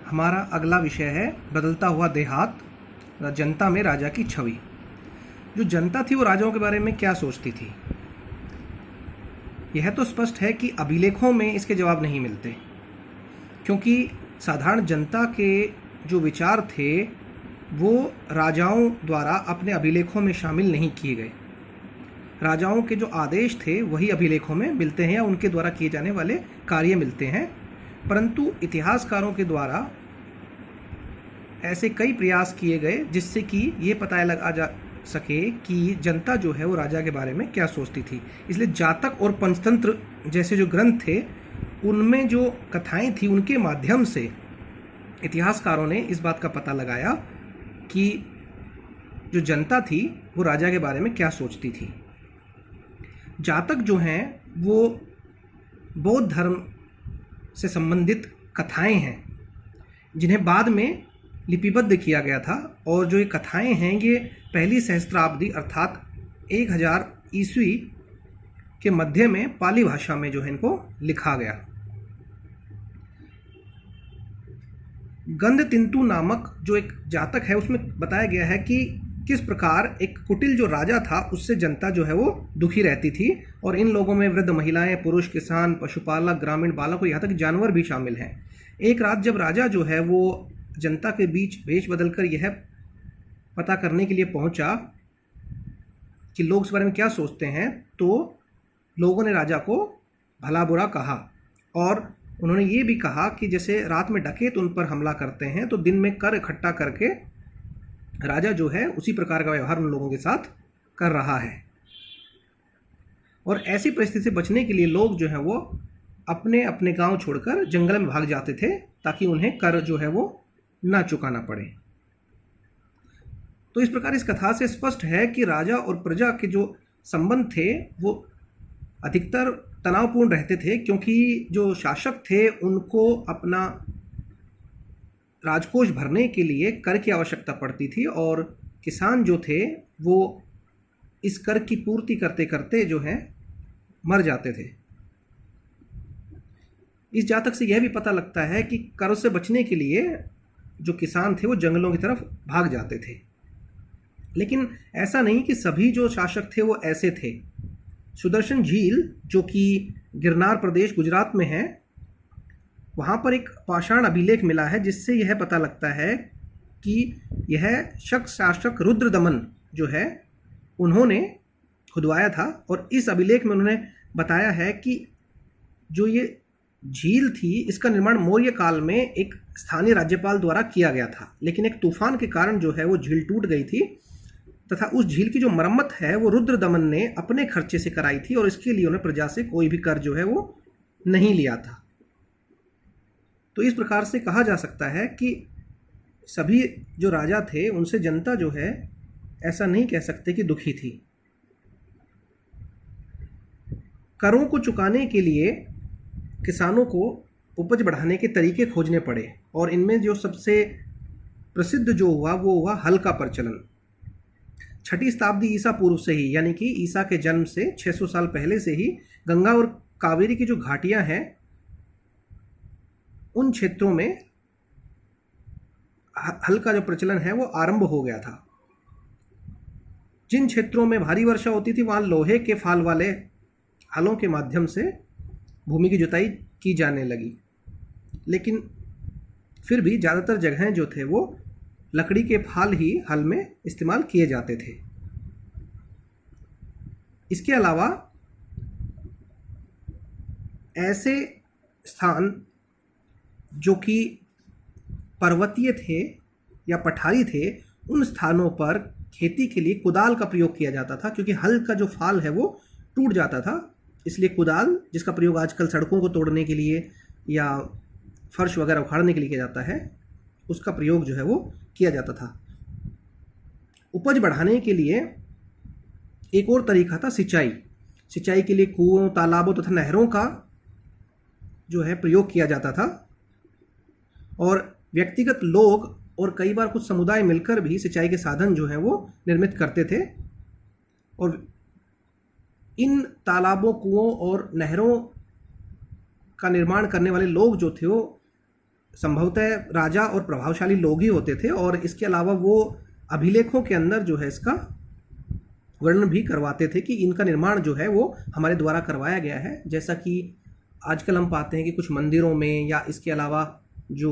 हमारा अगला विषय है बदलता हुआ देहात, जनता में राजा की छवि। जो जनता थी वो राजाओं के बारे में क्या सोचती थी, यह तो स्पष्ट है कि अभिलेखों में इसके जवाब नहीं मिलते, क्योंकि साधारण जनता के जो विचार थे वो राजाओं द्वारा अपने अभिलेखों में शामिल नहीं किए गए। राजाओं के जो आदेश थे वही अभिलेखों में मिलते हैं या उनके द्वारा किए जाने वाले कार्य मिलते हैं, परंतु इतिहासकारों के द्वारा ऐसे कई प्रयास किए गए जिससे कि ये पता लगा जा सके कि जनता जो है वो राजा के बारे में क्या सोचती थी। इसलिए जातक और पंचतंत्र जैसे जो ग्रंथ थे उनमें जो कथाएं थी उनके माध्यम से इतिहासकारों ने इस बात का पता लगाया कि जो जनता थी वो राजा के बारे में क्या सोचती थी। जातक जो हैं वो बौद्ध धर्म से संबंधित कथाएं हैं जिन्हें बाद में लिपिबद्ध किया गया था, और जो ये कथाएं हैं ये पहली सहस्त्राब्दी अर्थात 1000 ईस्वी के मध्य में पाली भाषा में जो है इनको लिखा गया। गंधतिंतु नामक जो एक जातक है उसमें बताया गया है कि किस प्रकार एक कुटिल जो राजा था उससे जनता जो है वो दुखी रहती थी, और इन लोगों में वृद्ध महिलाएं, पुरुष, किसान, पशुपालक, ग्रामीण बालक और यहाँ तक जानवर भी शामिल हैं। एक रात जब राजा जो है वो जनता के बीच वेश बदलकर यह पता करने के लिए पहुंचा कि लोग इस बारे में क्या सोचते हैं, तो लोगों ने राजा को भला बुरा कहा, और उन्होंने ये भी कहा कि जैसे रात में डकैत उन पर हमला करते हैं तो दिन में कर इकट्ठा करके राजा जो है उसी प्रकार का व्यवहार उन लोगों के साथ कर रहा है। और ऐसी परिस्थिति से बचने के लिए लोग जो है वो अपने अपने गांव छोड़कर जंगल में भाग जाते थे ताकि उन्हें कर जो है वो ना चुकाना पड़े। तो इस प्रकार इस कथा से स्पष्ट है कि राजा और प्रजा के जो संबंध थे वो अधिकतर तनावपूर्ण रहते थे, क्योंकि जो शासक थे उनको अपना राजकोष भरने के लिए कर की आवश्यकता पड़ती थी, और किसान जो थे वो इस कर की पूर्ति करते करते जो है मर जाते थे। इस जातक से यह भी पता लगता है कि कर से बचने के लिए जो किसान थे वो जंगलों की तरफ भाग जाते थे, लेकिन ऐसा नहीं कि सभी जो शासक थे वो ऐसे थे। सुदर्शन झील जो कि गिरनार प्रदेश गुजरात में है, वहाँ पर एक पाषाण अभिलेख मिला है जिससे यह पता लगता है कि यह शक शासक रुद्रदमन जो है उन्होंने खुदवाया था, और इस अभिलेख में उन्होंने बताया है कि जो ये झील थी इसका निर्माण मौर्य काल में एक स्थानीय राज्यपाल द्वारा किया गया था, लेकिन एक तूफान के कारण जो है वो झील टूट गई थी, तथा उस झील की जो मरम्मत है वो रुद्रदमन ने अपने खर्चे से कराई थी, और इसके लिए उन्हें प्रजा से कोई भी कर जो है वो नहीं लिया था। तो इस प्रकार से कहा जा सकता है कि सभी जो राजा थे उनसे जनता जो है ऐसा नहीं कह सकते कि दुखी थी। करों को चुकाने के लिए किसानों को उपज बढ़ाने के तरीके खोजने पड़े, और इनमें जो सबसे प्रसिद्ध जो हुआ वो हुआ हल का प्रचलन। 6ठी शताब्दी ईसा पूर्व से ही, यानी कि ईसा के जन्म से 600 साल पहले से ही गंगा और कावेरी की जो घाटियां हैं उन क्षेत्रों में हल का जो प्रचलन है वो आरंभ हो गया था। जिन क्षेत्रों में भारी वर्षा होती थी वहां लोहे के फाल वाले हलों के माध्यम से भूमि की जुताई की जाने लगी, लेकिन फिर भी ज़्यादातर जगहें जो थे वो लकड़ी के फाल ही हल में इस्तेमाल किए जाते थे। इसके अलावा ऐसे स्थान जो कि पर्वतीय थे या पठारी थे उन स्थानों पर खेती के लिए कुदाल का प्रयोग किया जाता था, क्योंकि हल का जो फाल है वो टूट जाता था, इसलिए कुदाल जिसका प्रयोग आजकल सड़कों को तोड़ने के लिए या फर्श वगैरह उखाड़ने के लिए किया जाता है उसका प्रयोग जो है वो किया जाता था। उपज बढ़ाने के लिए एक और तरीका था सिंचाई के लिए कुओं, तालाबों तथा नहरों का जो है प्रयोग किया जाता था, और व्यक्तिगत लोग और कई बार कुछ समुदाय मिलकर भी सिंचाई के साधन जो है वो निर्मित करते थे, और इन तालाबों, कुओं और नहरों का निर्माण करने वाले लोग जो थे वो संभवतः राजा और प्रभावशाली लोग ही होते थे, और इसके अलावा वो अभिलेखों के अंदर जो है इसका वर्णन भी करवाते थे कि इनका निर्माण जो है वो हमारे द्वारा करवाया गया है। जैसा कि आजकल हम पाते हैं कि कुछ मंदिरों में या इसके अलावा जो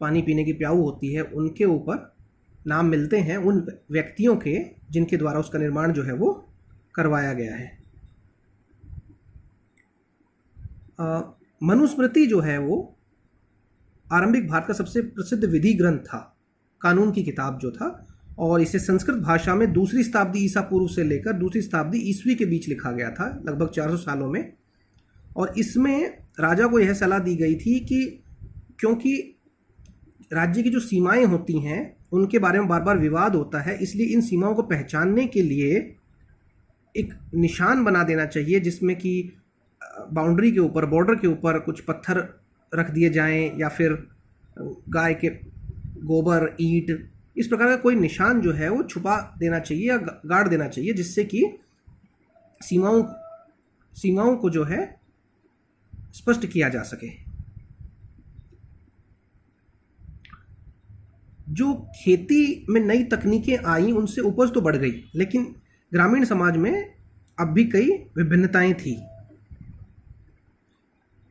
पानी पीने की प्याऊ होती है उनके ऊपर नाम मिलते हैं उन व्यक्तियों के जिनके द्वारा उसका निर्माण जो है वो करवाया गया है। मनुस्मृति जो है वो आरंभिक भारत का सबसे प्रसिद्ध विधि ग्रंथ था, कानून की किताब जो था, और इसे संस्कृत भाषा में 2वीं शताब्दी ईसा पूर्व से लेकर 2वीं शताब्दी ईस्वी के बीच लिखा गया था, लगभग 400 सालों में। और इसमें राजा को यह सलाह दी गई थी कि क्योंकि राज्य की जो सीमाएं होती हैं उनके बारे में बार बार विवाद होता है, इसलिए इन सीमाओं को पहचानने के लिए एक निशान बना देना चाहिए जिसमें कि बाउंड्री के ऊपर, बॉर्डर के ऊपर कुछ पत्थर रख दिए जाएं या फिर गाय के गोबर, ईंट, इस प्रकार का कोई निशान जो है वो छुपा देना चाहिए या गाड़ देना चाहिए, जिससे कि सीमाओं को जो है स्पष्ट किया जा सके। जो खेती में नई तकनीकें आई उनसे उपज तो बढ़ गई, लेकिन ग्रामीण समाज में अब भी कई विभिन्नताएं थी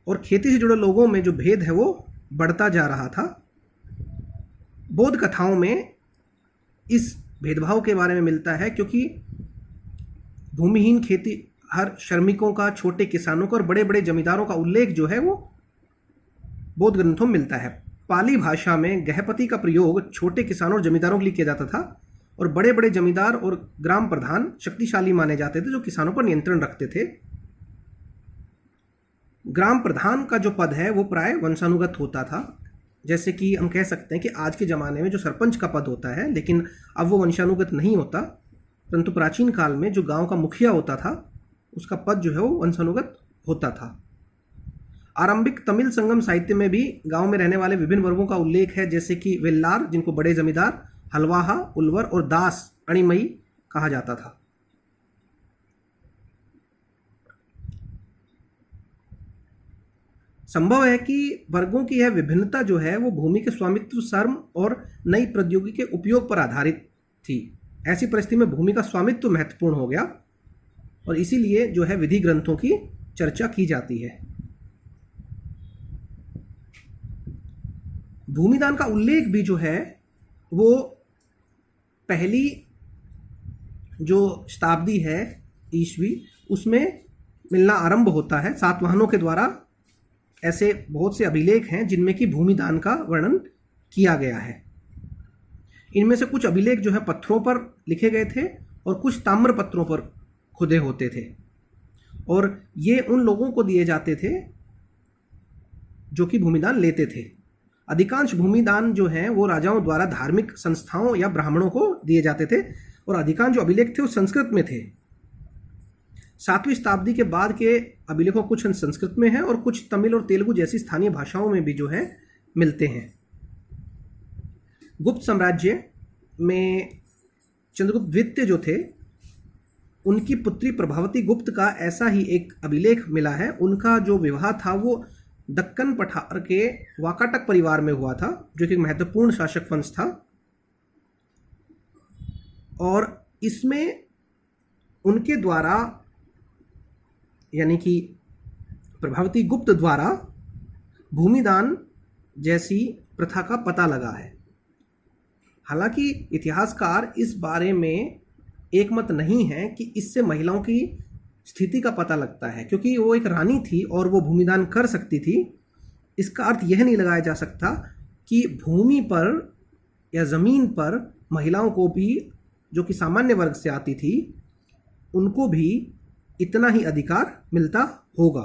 और खेती से जुड़े लोगों में जो भेद है वो बढ़ता जा रहा था। बौद्ध कथाओं में इस भेदभाव के बारे में मिलता है, क्योंकि भूमिहीन खेती हर श्रमिकों का, छोटे किसानों का और बड़े बड़े जमींदारों का उल्लेख जो है वो बौद्ध ग्रंथों में मिलता है। पाली भाषा में गृहपति का प्रयोग छोटे किसानों और जमींदारों के लिए किया जाता था, और बड़े बड़े जमींदार और ग्राम प्रधान शक्तिशाली माने जाते थे जो किसानों पर नियंत्रण रखते थे। ग्राम प्रधान का जो पद है वो प्राय वंशानुगत होता था, जैसे कि हम कह सकते हैं कि आज के ज़माने में जो सरपंच का पद होता है, लेकिन अब वो वंशानुगत नहीं होता, परंतु प्राचीन काल में जो गांव का मुखिया होता था उसका पद जो है वो वंशानुगत होता था। आरंभिक तमिल संगम साहित्य में भी गांव में रहने वाले विभिन्न वर्गों का उल्लेख है, जैसे कि वेल्लार जिनको बड़े जमींदार, हलवाहा, उल्वर और दास अणिमई कहा जाता था। संभव है कि वर्गों की यह विभिन्नता जो है वो भूमि के स्वामित्व, श्रम और नई प्रौद्योगिकी के उपयोग पर आधारित थी। ऐसी परिस्थिति में भूमि का स्वामित्व महत्वपूर्ण हो गया और इसीलिए जो है विधि ग्रंथों की चर्चा की जाती है। भूमिदान का उल्लेख भी जो है वो पहली जो शताब्दी है ईस्वी उसमें मिलना आरंभ होता है। सातवाहनों के द्वारा ऐसे बहुत से अभिलेख हैं जिनमें कि भूमिदान का वर्णन किया गया है। इनमें से कुछ अभिलेख जो है पत्थरों पर लिखे गए थे और कुछ ताम्र पत्रों पर खुदे होते थे, और ये उन लोगों को दिए जाते थे जो कि भूमिदान लेते थे। अधिकांश भूमिदान जो हैं वो राजाओं द्वारा धार्मिक संस्थाओं या ब्राह्मणों को दिए जाते थे, और अधिकांश जो अभिलेख थे वो संस्कृत में थे। 7वीं शताब्दी के बाद के अभिलेखों कुछ संस्कृत में हैं और कुछ तमिल और तेलुगु जैसी स्थानीय भाषाओं में भी जो है मिलते हैं। गुप्त साम्राज्य में चंद्रगुप्त द्वितीय जो थे उनकी पुत्री प्रभावती गुप्त का ऐसा ही एक अभिलेख मिला है। उनका जो विवाह था वो दक्कन पठार के वाकाटक परिवार में हुआ था, जो कि एक महत्वपूर्ण शासक वंश था, और इसमें उनके द्वारा यानी कि प्रभावती गुप्त द्वारा भूमिदान जैसी प्रथा का पता लगा है। हालांकि इतिहासकार इस बारे में एकमत नहीं है कि इससे महिलाओं की स्थिति का पता लगता है, क्योंकि वो एक रानी थी और वो भूमिदान कर सकती थी। इसका अर्थ यह नहीं लगाया जा सकता कि भूमि पर या ज़मीन पर महिलाओं को भी, जो कि सामान्य वर्ग से आती थी, उनको भी इतना ही अधिकार मिलता होगा।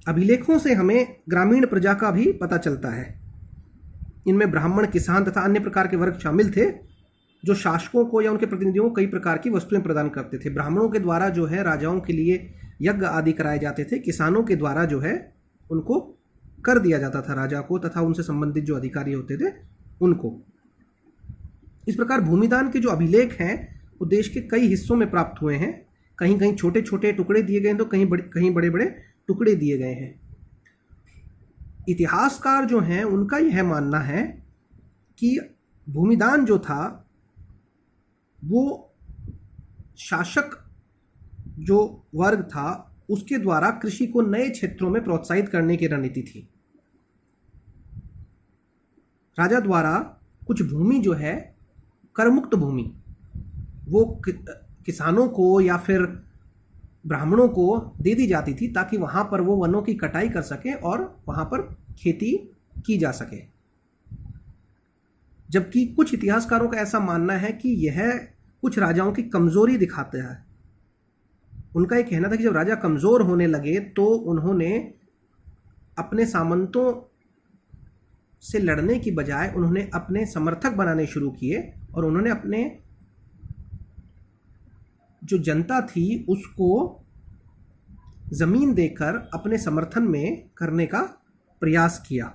अभिलेखों से हमें ग्रामीण प्रजा का भी पता चलता है। इनमें ब्राह्मण, किसान तथा अन्य प्रकार के वर्ग शामिल थे जो शासकों को या उनके प्रतिनिधियों को कई प्रकार की वस्तुएं प्रदान करते थे। ब्राह्मणों के द्वारा जो है राजाओं के लिए यज्ञ आदि कराए जाते थे। किसानों के द्वारा जो है उनको कर दिया जाता था राजा को तथा उनसे संबंधित जो अधिकारी होते थे उनको। इस प्रकार भूमिदान के जो अभिलेख हैं वो देश के कई हिस्सों में प्राप्त हुए हैं। कहीं कहीं छोटे छोटे टुकड़े दिए गए हैं तो कहीं बड़े बड़े टुकड़े दिए गए हैं। इतिहासकार जो हैं उनका यह मानना है कि भूमिदान जो था वो शासक जो वर्ग था उसके द्वारा कृषि को नए क्षेत्रों में प्रोत्साहित करने की रणनीति थी। राजा द्वारा कुछ भूमि जो है करमुक्त भूमि वो किसानों को या फिर ब्राह्मणों को दे दी जाती थी ताकि वहाँ पर वो वनों की कटाई कर सकें और वहाँ पर खेती की जा सके। जबकि कुछ इतिहासकारों का ऐसा मानना है कि यह कुछ राजाओं की कमज़ोरी दिखाता है। उनका ये कहना था कि जब राजा कमज़ोर होने लगे तो उन्होंने अपने सामंतों से लड़ने की बजाय उन्होंने अपने समर्थक बनाने शुरू किए और उन्होंने अपने जो जनता थी उसको ज़मीन देकर अपने समर्थन में करने का प्रयास किया।